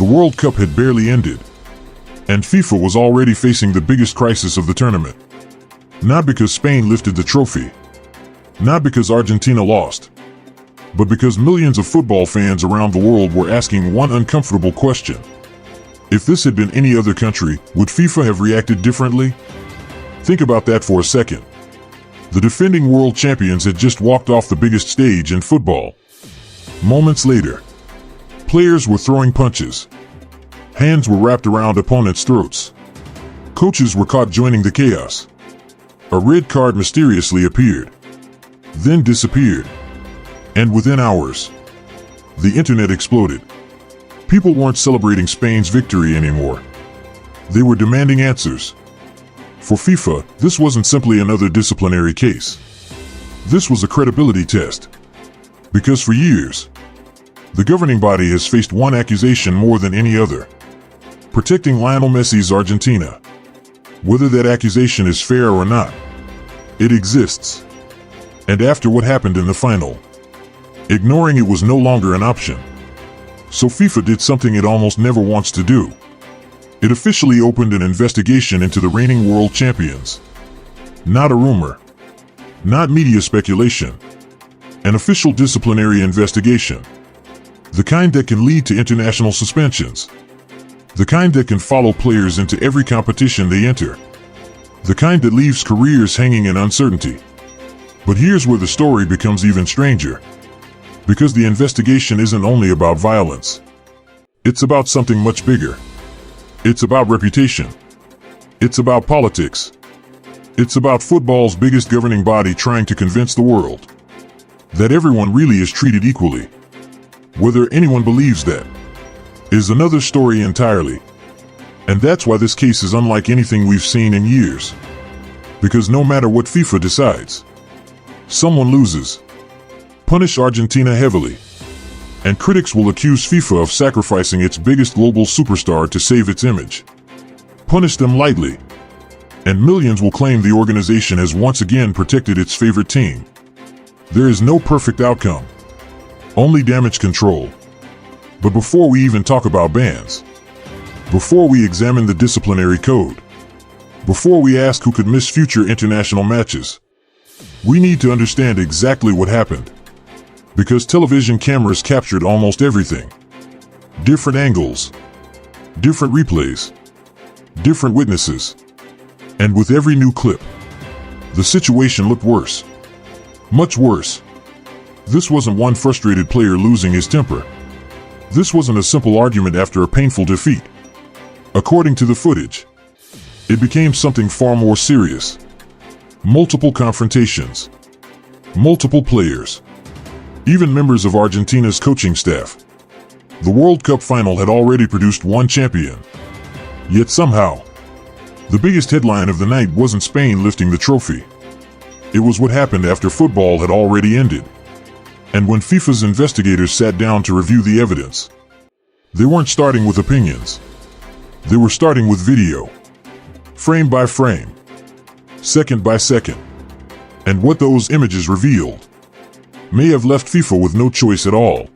The World Cup had barely ended, and FIFA was already facing the biggest crisis of the tournament. Not because Spain lifted the trophy, not because Argentina lost, but because millions of football fans around the world were asking one uncomfortable question. If this had been any other country, would FIFA have reacted differently? Think about that for a second. The defending world champions had just walked off the biggest stage in football. Moments later, players were throwing punches. Hands were wrapped around opponents' throats. Coaches were caught joining the chaos. A red card mysteriously appeared, then disappeared. And within hours, the internet exploded. People weren't celebrating Spain's victory anymore. They were demanding answers. For FIFA, this wasn't simply another disciplinary case. This was a credibility test. Because for years, the governing body has faced one accusation more than any other: protecting Lionel Messi's Argentina. Whether that accusation is fair or not, it exists. And after what happened in the final, ignoring it was no longer an option. So FIFA did something it almost never wants to do. It officially opened an investigation into the reigning world champions. Not a rumor, not media speculation. An official disciplinary investigation. The kind that can lead to international suspensions. The kind that can follow players into every competition they enter. The kind that leaves careers hanging in uncertainty. But here's where the story becomes even stranger. Because the investigation isn't only about violence. It's about something much bigger. It's about reputation. It's about politics. It's about football's biggest governing body trying to convince the world that everyone really is treated equally. Whether anyone believes that is another story entirely. And that's why this case is unlike anything we've seen in years. Because no matter what FIFA decides, someone loses. Punish Argentina heavily. And critics will accuse FIFA of sacrificing its biggest global superstar to save its image. Punish them lightly. And millions will claim the organization has once again protected its favorite team. There is no perfect outcome. Only damage control. But before we even talk about bans, before we examine the disciplinary code, before we ask who could miss future international matches, we need to understand exactly what happened. Because television cameras captured almost everything. Different angles, different replays, different witnesses. And with every new clip, the situation looked worse. Much worse. This wasn't one frustrated player losing his temper. This wasn't a simple argument after a painful defeat. According to the footage, it became something far more serious. Multiple confrontations. Multiple players. Even members of Argentina's coaching staff. The World Cup final had already produced one champion. Yet somehow, the biggest headline of the night wasn't Spain lifting the trophy. It was what happened after football had already ended. And when FIFA's investigators sat down to review the evidence, they weren't starting with opinions. They were starting with video. Frame by frame. Second by second. And what those images revealed may have left FIFA with no choice at all.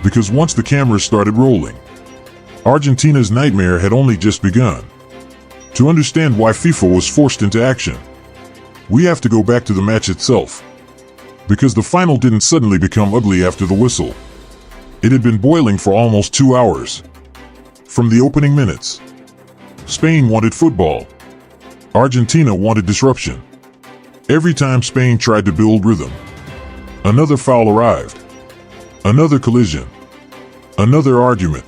Because once the cameras started rolling, Argentina's nightmare had only just begun. To understand why FIFA was forced into action, we have to go back to the match itself. Because the final didn't suddenly become ugly after the whistle. It had been boiling for almost 2 hours. From the opening minutes, Spain wanted football. Argentina wanted disruption. Every time Spain tried to build rhythm, another foul arrived. Another collision. Another argument.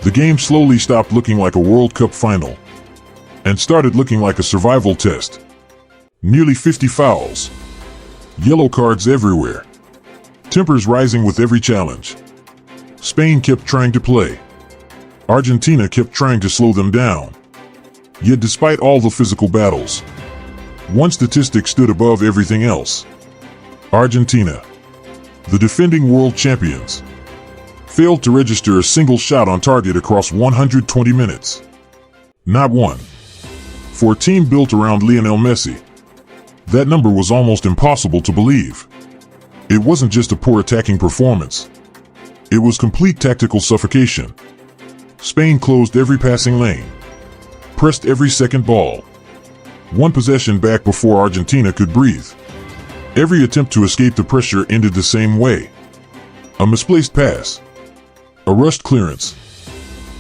The game slowly stopped looking like a World Cup final and started looking like a survival test. Nearly 50 fouls. Yellow cards everywhere. Tempers rising with every challenge. Spain kept trying to play. Argentina kept trying to slow them down. Yet despite all the physical battles, one statistic stood above everything else. Argentina, the defending world champions, failed to register a single shot on target across 120 minutes. Not one. For a team built around Lionel Messi, that number was almost impossible to believe. It wasn't just a poor attacking performance. It was complete tactical suffocation. Spain closed every passing lane, pressed every second ball, one possession back before Argentina could breathe. Every attempt to escape the pressure ended the same way. A misplaced pass, a rushed clearance,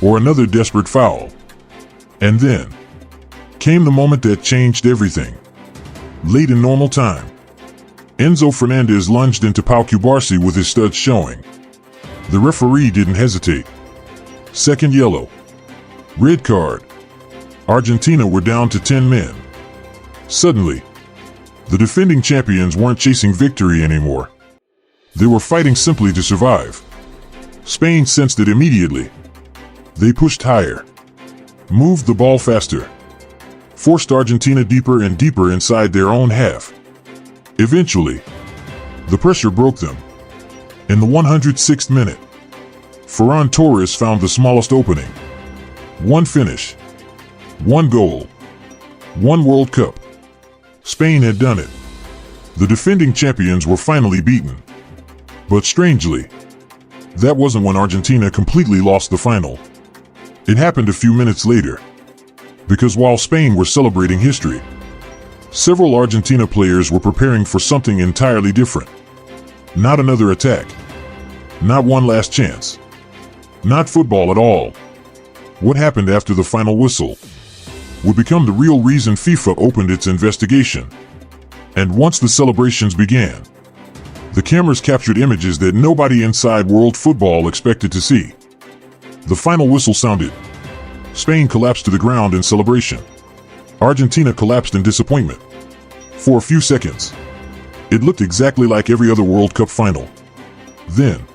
or another desperate foul. And then came the moment that changed everything. Late in normal time, Enzo Fernandez lunged into Pau Cubarsí with his studs showing. The referee didn't hesitate. Second yellow. Red card. Argentina were down to 10 men. Suddenly, the defending champions weren't chasing victory anymore. They were fighting simply to survive. Spain sensed it immediately. They pushed higher, moved the ball faster, forced Argentina deeper and deeper inside their own half. Eventually, the pressure broke them. In the 106th minute, Ferran Torres found the smallest opening. One finish, one goal, one World Cup. Spain had done it. The defending champions were finally beaten. But strangely, that wasn't when Argentina completely lost the final. It happened a few minutes later. Because while Spain were celebrating history, several Argentina players were preparing for something entirely different. Not another attack. Not one last chance. Not football at all. What happened after the final whistle would become the real reason FIFA opened its investigation. And once the celebrations began, the cameras captured images that nobody inside world football expected to see. The final whistle sounded. Spain collapsed to the ground in celebration. Argentina collapsed in disappointment. For a few seconds, it looked exactly like every other World Cup final. Then,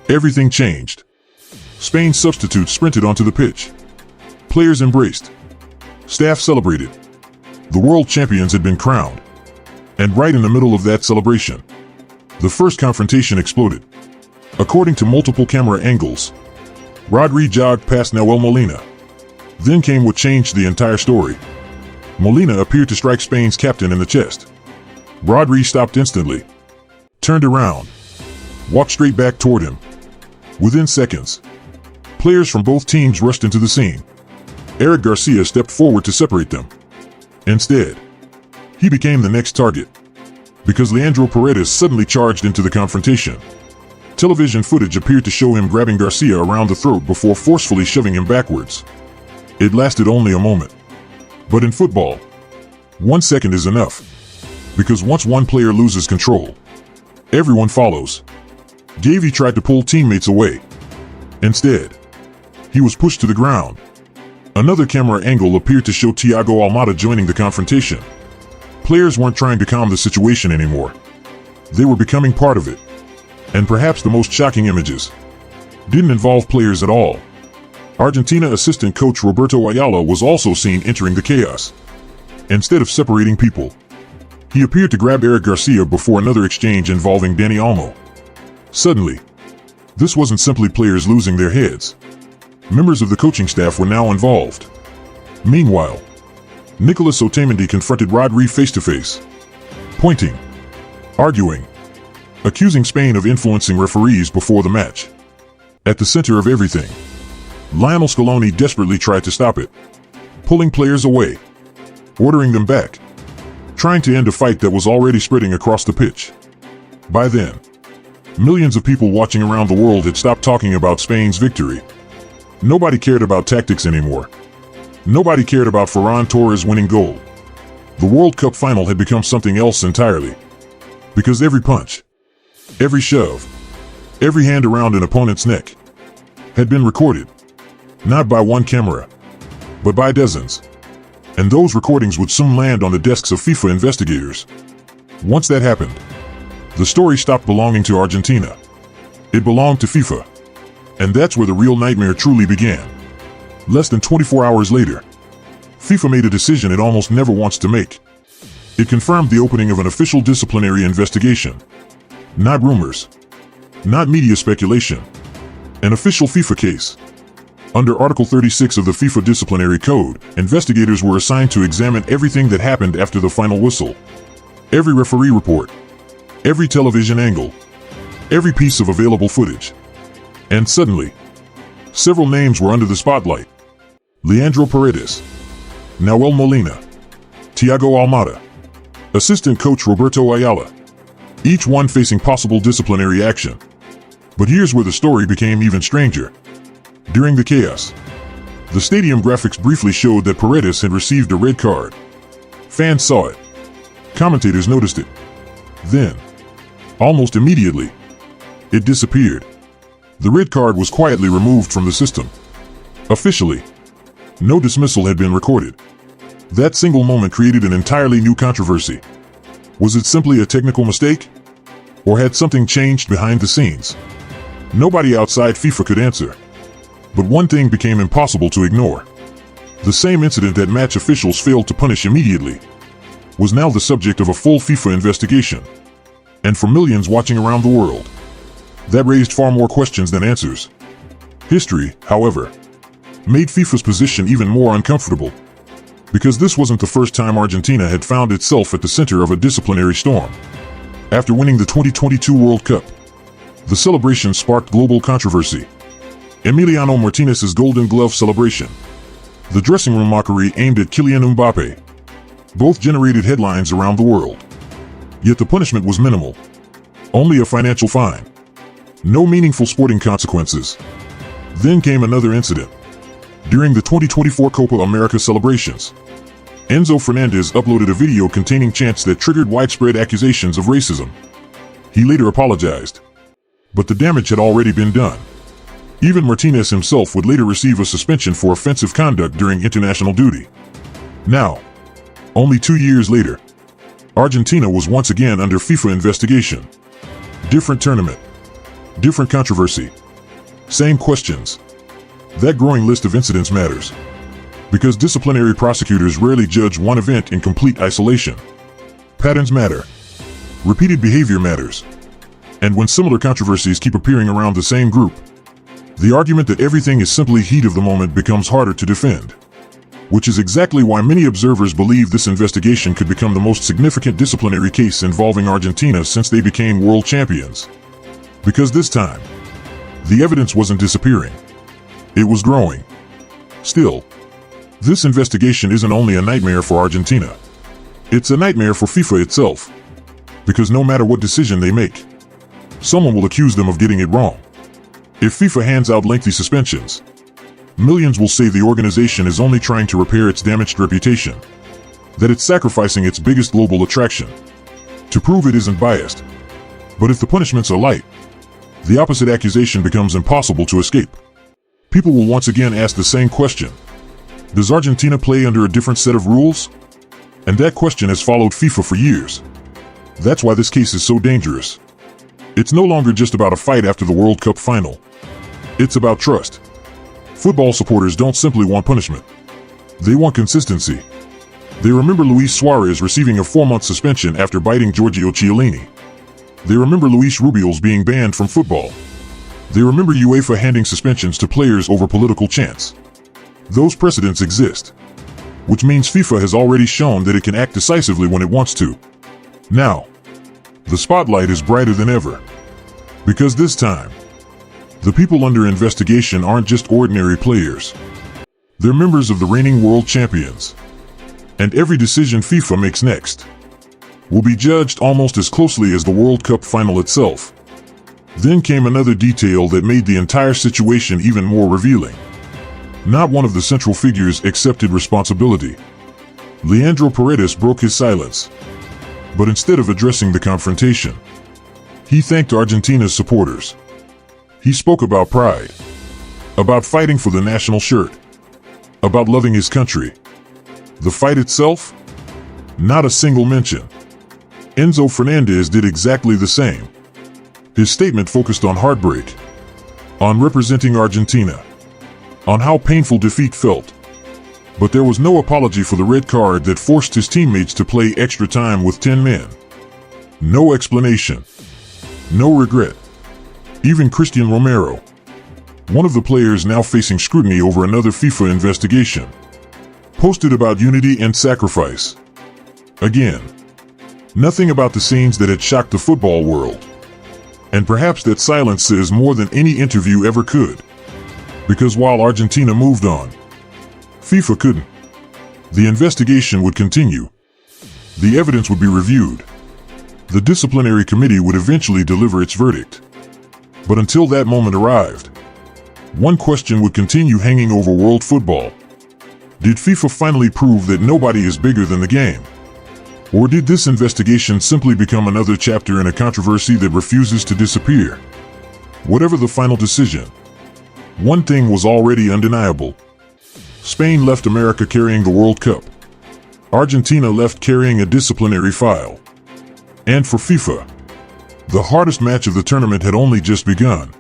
everything changed. Spain's substitutes sprinted onto the pitch. Players embraced. Staff celebrated. The world champions had been crowned. And right in the middle of that celebration, the first confrontation exploded. According to multiple camera angles, Rodri jogged past Nahuel Molina. Then came what changed the entire story. Molina appeared to strike Spain's captain in the chest. Rodri stopped instantly, turned around, walked straight back toward him. Within seconds, players from both teams rushed into the scene. Eric Garcia stepped forward to separate them. Instead, he became the next target, because Leandro Paredes suddenly charged into the confrontation. Television footage appeared to show him grabbing Garcia around the throat before forcefully shoving him backwards. It lasted only a moment. But in football, 1 second is enough. Because once one player loses control, everyone follows. Gavi tried to pull teammates away. Instead, he was pushed to the ground. Another camera angle appeared to show Thiago Almada joining the confrontation. Players weren't trying to calm the situation anymore. They were becoming part of it. And perhaps the most shocking images didn't involve players at all. Argentina assistant coach Roberto Ayala was also seen entering the chaos. Instead of separating people, he appeared to grab Eric Garcia before another exchange involving Dani Olmo. Suddenly, this wasn't simply players losing their heads. Members of the coaching staff were now involved. Meanwhile, Nicolas Otamendi confronted Rodri face-to-face, pointing, arguing, accusing Spain of influencing referees before the match. At the center of everything, Lionel Scaloni desperately tried to stop it, pulling players away, ordering them back, trying to end a fight that was already spreading across the pitch. By then, millions of people watching around the world had stopped talking about Spain's victory. Nobody cared about tactics anymore. Nobody cared about Ferran Torres winning goal. The World Cup final had become something else entirely. Because every punch, every shove, every hand around an opponent's neck had been recorded. Not by one camera, but by dozens. And those recordings would soon land on the desks of FIFA investigators. Once that happened, the story stopped belonging to Argentina. It belonged to FIFA. And that's where the real nightmare truly began. Less than 24 hours later, FIFA made a decision it almost never wants to make. It confirmed the opening of an official disciplinary investigation. Not rumors. Not media speculation. An official FIFA case. Under Article 36 of the FIFA Disciplinary Code, investigators were assigned to examine everything that happened after the final whistle. Every referee report. Every television angle. Every piece of available footage. And suddenly, Several names were under the spotlight: Leandro Paredes, Nahuel Molina, Thiago Almada, assistant coach Roberto Ayala, each one facing possible disciplinary action. But here's where the story became even stranger. During the chaos, the stadium graphics briefly showed that Paredes had received a red card. Fans saw it. Commentators noticed it. Then, almost immediately, it disappeared. The red card was quietly removed from the system. Officially, no dismissal had been recorded. That single moment created an entirely new controversy. Was it simply a technical mistake? Or had something changed behind the scenes? Nobody outside FIFA could answer. But one thing became impossible to ignore. The same incident that match officials failed to punish immediately was now the subject of a full FIFA investigation. And for millions watching around the world, that raised far more questions than answers. History, however, made FIFA's position even more uncomfortable. Because this wasn't the first time Argentina had found itself at the center of a disciplinary storm. After winning the 2022 World Cup, the celebration sparked global controversy. Emiliano Martinez's Golden Glove celebration, the dressing room mockery aimed at Kylian Mbappe, both generated headlines around the world. Yet the punishment was minimal. Only a financial fine. No meaningful sporting consequences. Then came another incident. During the 2024 Copa America celebrations, Enzo Fernandez uploaded a video containing chants that triggered widespread accusations of racism. He later apologized. But the damage had already been done. Even Martinez himself would later receive a suspension for offensive conduct during international duty. Now, only 2 years later, Argentina was once again under FIFA investigation. Different tournament. Different controversy. Same questions. That growing list of incidents matters. Because disciplinary prosecutors rarely judge one event in complete isolation. Patterns matter. Repeated behavior matters. And when similar controversies keep appearing around the same group, the argument that everything is simply heat of the moment becomes harder to defend. Which is exactly why many observers believe this investigation could become the most significant disciplinary case involving Argentina since they became world champions. Because this time, the evidence wasn't disappearing. It was growing. Still, this investigation isn't only a nightmare for Argentina. It's a nightmare for FIFA itself. Because no matter what decision they make, someone will accuse them of getting it wrong. If FIFA hands out lengthy suspensions, millions will say the organization is only trying to repair its damaged reputation, that it's sacrificing its biggest global attraction to prove it isn't biased. But if the punishments are light, the opposite accusation becomes impossible to escape. People will once again ask the same question. Does Argentina play under a different set of rules? And that question has followed FIFA for years. That's why this case is so dangerous. It's no longer just about a fight after the World Cup final. It's about trust. Football supporters don't simply want punishment. They want consistency. They remember Luis Suarez receiving a 4-month suspension after biting Giorgio Chiellini. They remember Luis Rubiales being banned from football. They remember UEFA handing suspensions to players over political chants. Those precedents exist. Which means FIFA has already shown that it can act decisively when it wants to. Now, the spotlight is brighter than ever. Because this time, the people under investigation aren't just ordinary players. They're members of the reigning world champions. And every decision FIFA makes next will be judged almost as closely as the World Cup final itself. Then came another detail that made the entire situation even more revealing. Not one of the central figures accepted responsibility. Leandro Paredes broke his silence. But instead of addressing the confrontation, he thanked Argentina's supporters. He spoke about pride, about fighting for the national shirt, about loving his country. The fight itself? Not a single mention. Enzo Fernandez did exactly the same. His statement focused on heartbreak, on representing Argentina, on how painful defeat felt. But there was no apology for the red card that forced his teammates to play extra time with 10 men. No explanation. No regret. Even Christian Romero, one of the players now facing scrutiny over another FIFA investigation, posted about unity and sacrifice. Again, nothing about the scenes that had shocked the football world. And perhaps that silence says more than any interview ever could. Because while Argentina moved on, FIFA couldn't. The investigation would continue. The evidence would be reviewed. The disciplinary committee would eventually deliver its verdict. But until that moment arrived, one question would continue hanging over world football. Did FIFA finally prove that nobody is bigger than the game? Or did this investigation simply become another chapter in a controversy that refuses to disappear? Whatever the final decision, one thing was already undeniable. Spain left America carrying the World Cup. Argentina left carrying a disciplinary file. And for FIFA, the hardest match of the tournament had only just begun.